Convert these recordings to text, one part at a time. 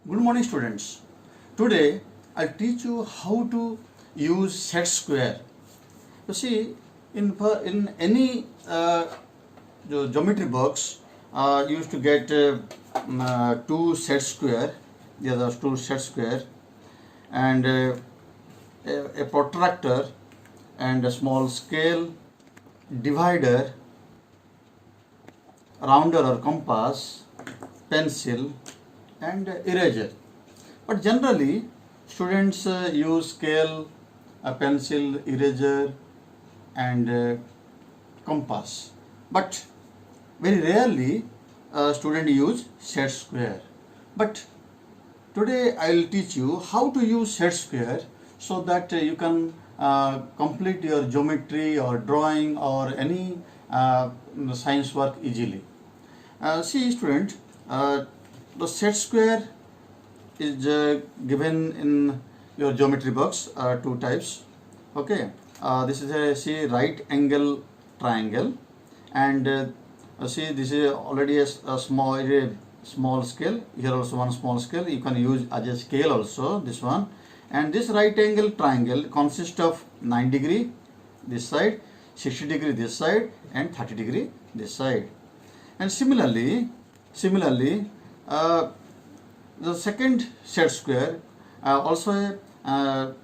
Good morning, students. Today I'll teach you how to use set square. You see, in any geometry box, you used to get two set square. The other two set square, and a protractor, and a small scale, divider, rounder or compass, pencil, and eraser. But generally, students use scale, a pencil, eraser, and compass. But very rarely, student use set square. But today I will teach you how to use set square so that you can complete your geometry or drawing or any science work easily. See, student, the set square is given in your geometry box, two types. Okay, this is a see right angle triangle, and see this is already a small scale. Here also one small scale. You can use as a scale also this one, and this right angle triangle consists of 9 degree this side, 60 degree this side, and 30 degree this side. And similarly, the second set square also a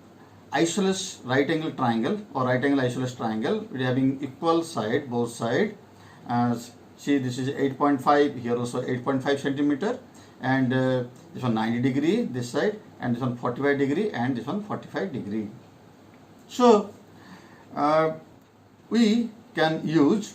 isosceles right angle triangle or right angle isosceles triangle, we having equal side both side. See, this is 8.5, here also 8.5 centimeter, and this one 90 degree this side, and this one 45 degree, and this one 45 degree. So we can use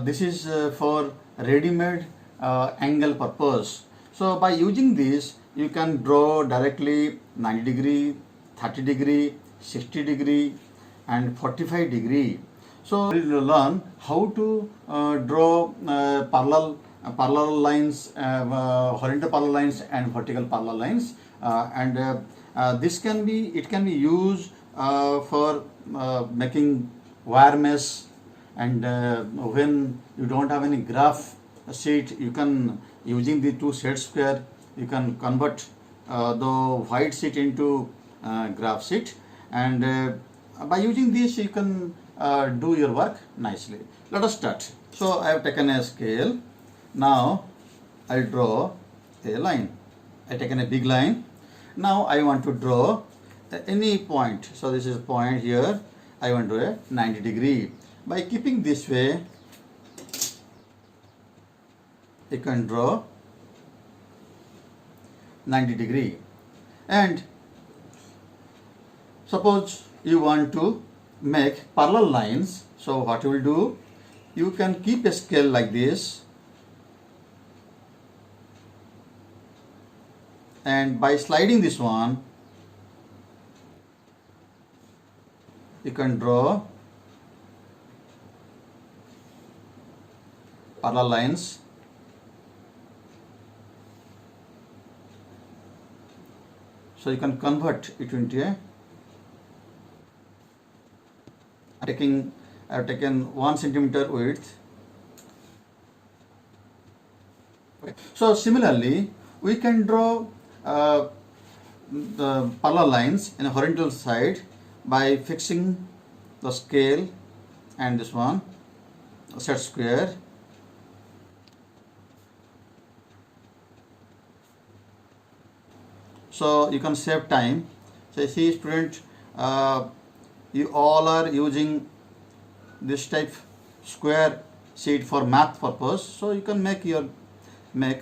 this is for ready-made angle purpose. So by using this, you can draw directly 90 degree, 30 degree, 60 degree, and 45 degree. So we will learn how to draw parallel lines, horizontal parallel lines, and vertical parallel lines, and this can be used for making wire mesh, and when you don't have any graph sheet, you can using the two set square, you can convert the white sheet into graph sheet, and by using this you can do your work nicely. Let us start. So I have taken a scale. Now I draw a line. I taken a big line. Now I want to draw any point. So this is point here. I want to draw a 90 degree. By keeping this way, you can draw 90 degree. And suppose you want to make parallel lines. So what you will do, you can keep a scale like this, and by sliding this one, you can draw parallel lines. So you can convert it into a I have taken 1 centimeter width. Okay. So similarly, we can draw the parallel lines in a horizontal side by fixing the scale and this one set square. So you can save time. So see, student, you all are using this type square sheet for math purpose. So you can make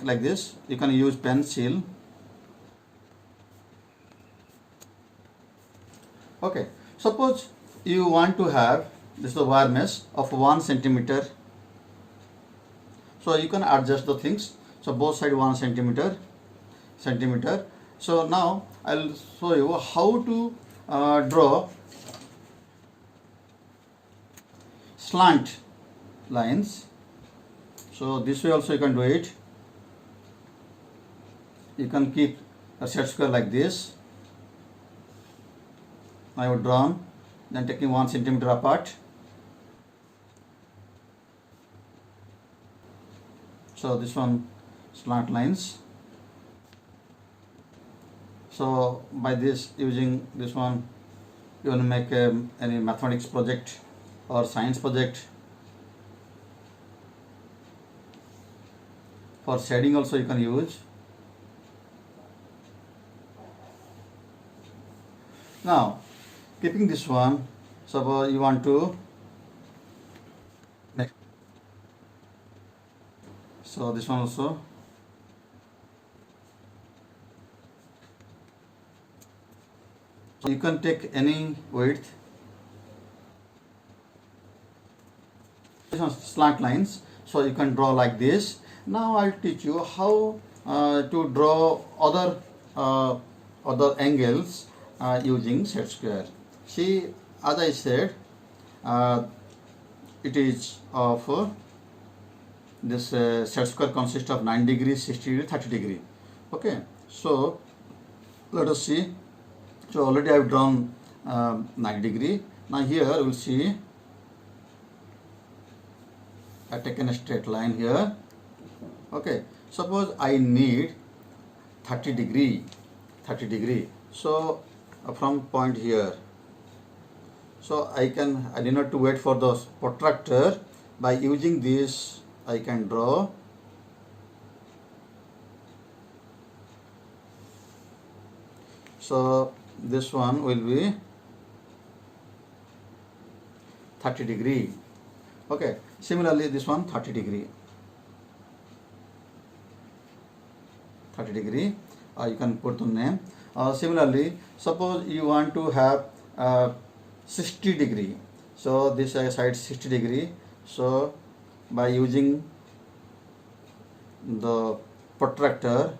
like this. You can use pencil. Okay. Suppose you want to have this is the wire mesh of 1 centimeter. So you can adjust the things. So both side 1 centimeter. So now I'll show you how to draw slant lines. So this way also you can do it. You can keep a set square like this. I have drawn, then taking 1 centimeter apart. So this one slant lines. So by this, using this one, you want to make any mathematics project or science project. For shading also you can use. Now, keeping this one, suppose you want to make, so this one also. So you can take any width. This one slant lines, so you can draw like this. Now I'll teach you how to draw other angles using set square. See, as I said, uh, it is of this set square consists of 90 degrees, 60 degree, 30 degree. Okay, so let us see. So already I have drawn 90 degree. Now here we will see I have taken a straight line here. Okay, suppose I need 30 degree. So from point here, so I need not to wait for the protractor. By using this, I can draw so this one will be 30 degree. Okay, similarly this one 30 degree. You can put the name. Similarly, suppose you want to have 60 degree. So this side 60 degree. So by using the protractor,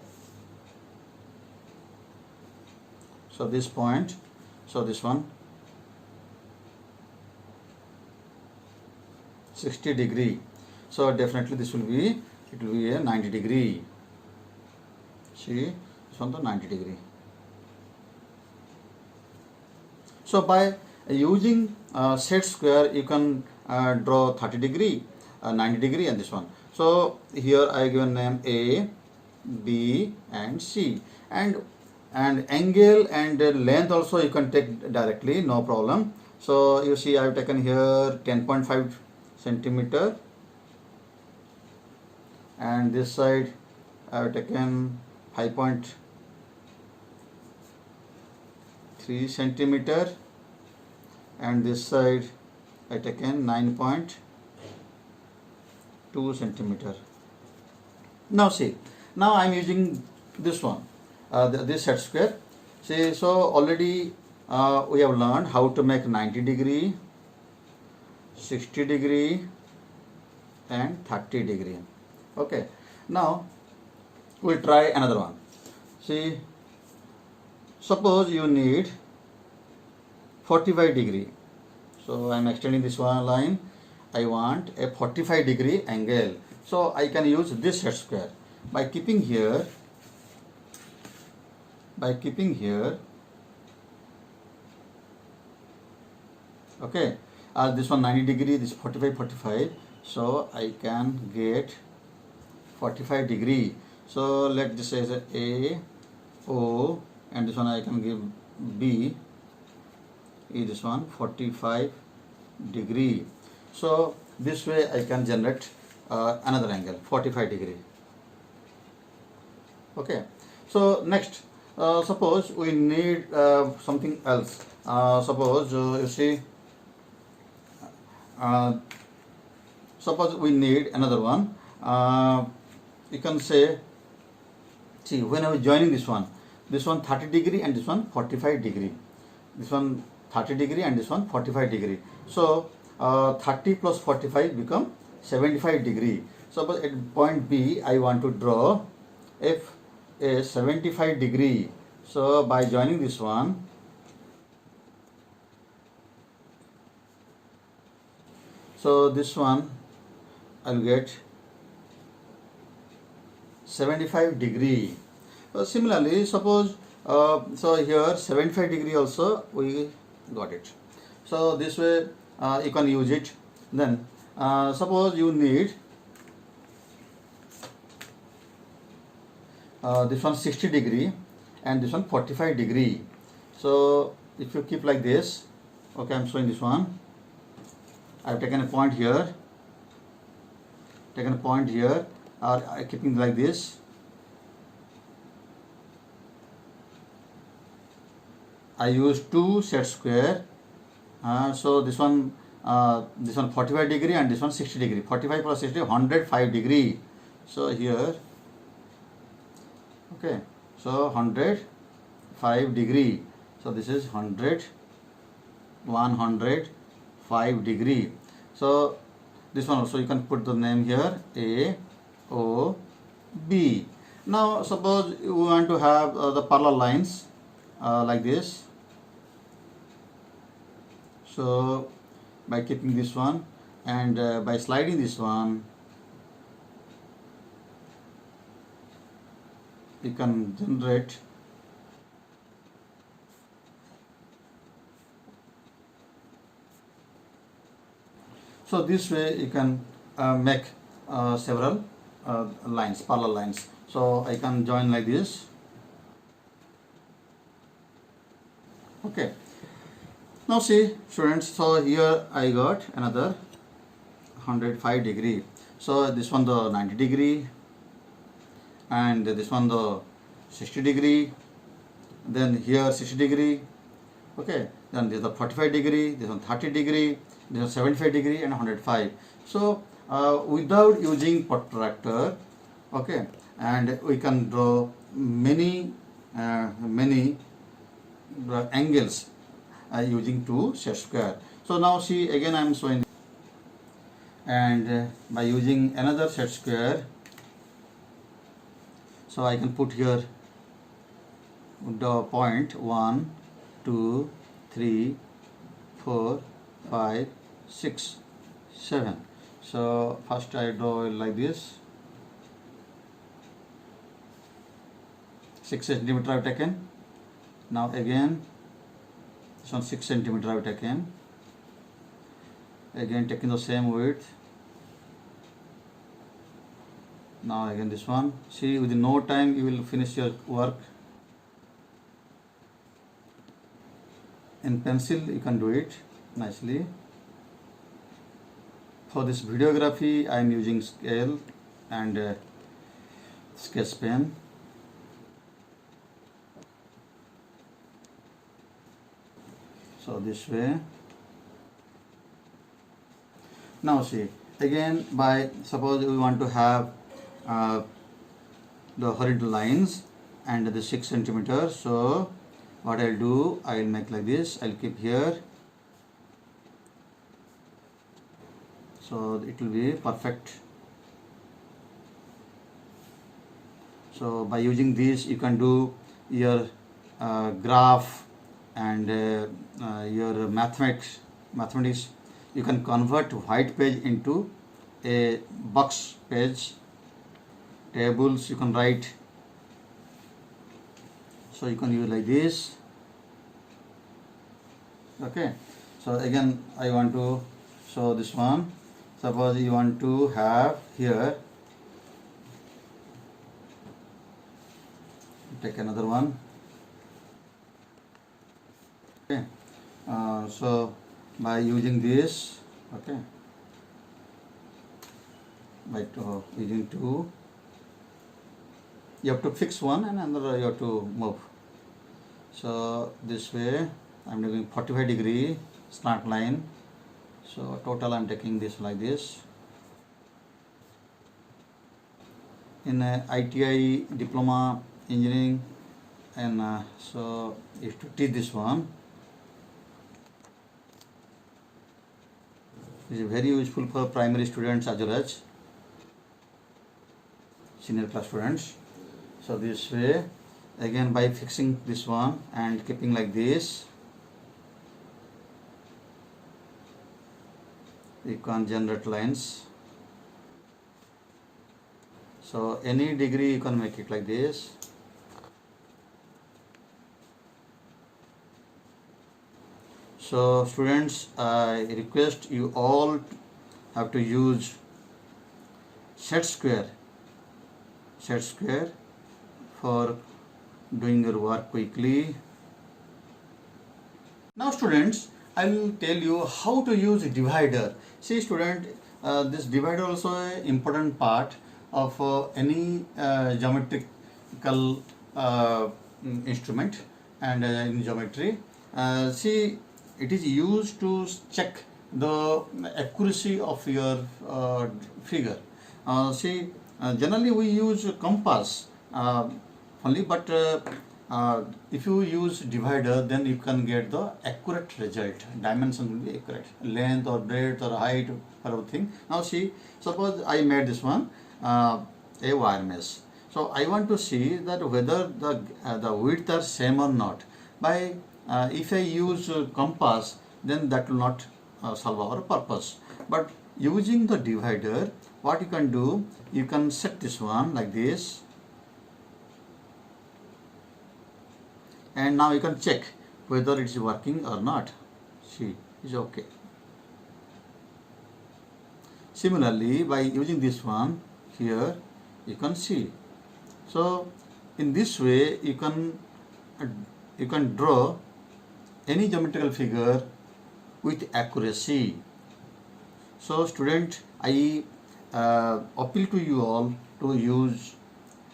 so this point, so this one 60 degree. So definitely this will be, it will be a 90 degree. See, this one the 90 degree. So by using set square, you can draw 30 degree, 90 degree, and this one. So here I given name A, B, and C, and angle and length also you can take directly, no problem. So you see I have taken here 10.5 centimeter, and this side I have taken 5.3 centimeter, and this side I taken 9.2 centimeter. Now see, now I am using this one, this set square. See, so already we have learned how to make 90 degree, 60 degree, and 30 degree. Okay, now we'll try another one. See, suppose you need 45 degree. So I am extending this one line. I want a 45 degree angle. So I can use this set square. By keeping here, okay, this one 90 degree, this 45. So I can get 45 degree. So let this as A, O, and this one I can give B. Is this one 45 degree. So this way I can generate another angle 45 degree. Okay, so next suppose we need something else. Suppose you see, suppose we need another one. You can say, see, when I was joining this one 30 degree and this one 45 degree. This one 30 degree and this one 45 degree. So 30 plus 45 become 75 degree. Suppose at point B I want to draw if a 75 degree. So by joining this one, so this one I will get 75 degree. Similarly, suppose so here 75 degree also we got it. So this way you can use it. Then suppose you need this one 60 degree and this one 45 degree. So if you keep like this, okay, I'm showing this one. I've taken a point here, or keeping like this. I use 2 set square. So this one 45 degree and this one 60 degree. 45 plus 60, 105 degree. So here, okay, so 105 degree. So this is 105 degree. So this one also you can put the name here, A, O, B. Now suppose you want to have the parallel lines like this. So by keeping this one and by sliding this one, you can generate so this way you can make several lines, parallel lines. So I can join like this. Okay. Now see students, so here I got another 105 degree. So this one the 90 degree and this one the 60 degree, then here 60 degree, okay, then this is the 45 degree, this one 30 degree, this one 75 degree and 105. So without using protractor, okay, and we can draw many angles using 2 set square. So now see again I am showing, and by using another set square, so I can put here the point 1, 2, 3, 4, 5, 6, 7. So first I draw like this. 6 centimeter I have taken. Now again this one 6 centimeter I have taken. Again taking the same width. Now again this one. See, within no time you will finish your work. In pencil you can do it nicely. For this videography I am using scale and sketch pen. So this way. Now see again, by suppose we want to have the horizontal lines and the 6 centimeter. So what I'll do, I'll make like this. I'll keep here. So it will be perfect. So by using this you can do your graph and your mathematics. You can convert white page into a box page. Tables you can write. So you can use like this. Okay. So again I want to show this one. Suppose you want to have here, take another one. Okay. So by using this, okay, by using 2, you have to fix one and another you have to move. So this way I am doing 45 degree slant line. So total I am taking this like this. In ITI diploma engineering, and so if to teach this one, it is very useful for primary students as well as senior class students. So this way, again by fixing this one and keeping like this, you can generate lines. So any degree you can make it like this. So students, I request you all have to use set square for doing your work quickly. Now students, I will tell you how to use divider. See student, this divider also a important part of any geometrical instrument and in geometry. See, it is used to check the accuracy of your figure. Generally we use compass only, but if you use divider, then you can get the accurate result. Dimension will be accurate, length or breadth or height or everything. Now see, suppose I made this one a wire mesh. So I want to see that whether the width are same or not. By if I use compass, then that will not solve our purpose. But using the divider, what you can do, you can set this one like this, and now you can check whether it is working or not. See, is okay. Similarly, by using this one here, you can see. So in this way you can draw any geometrical figure with accuracy. So student, I appeal to you all to use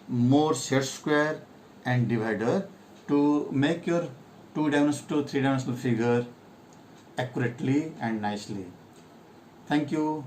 more set square and divider to make your 2-dimensional to 3-dimensional figure accurately and nicely. Thank you.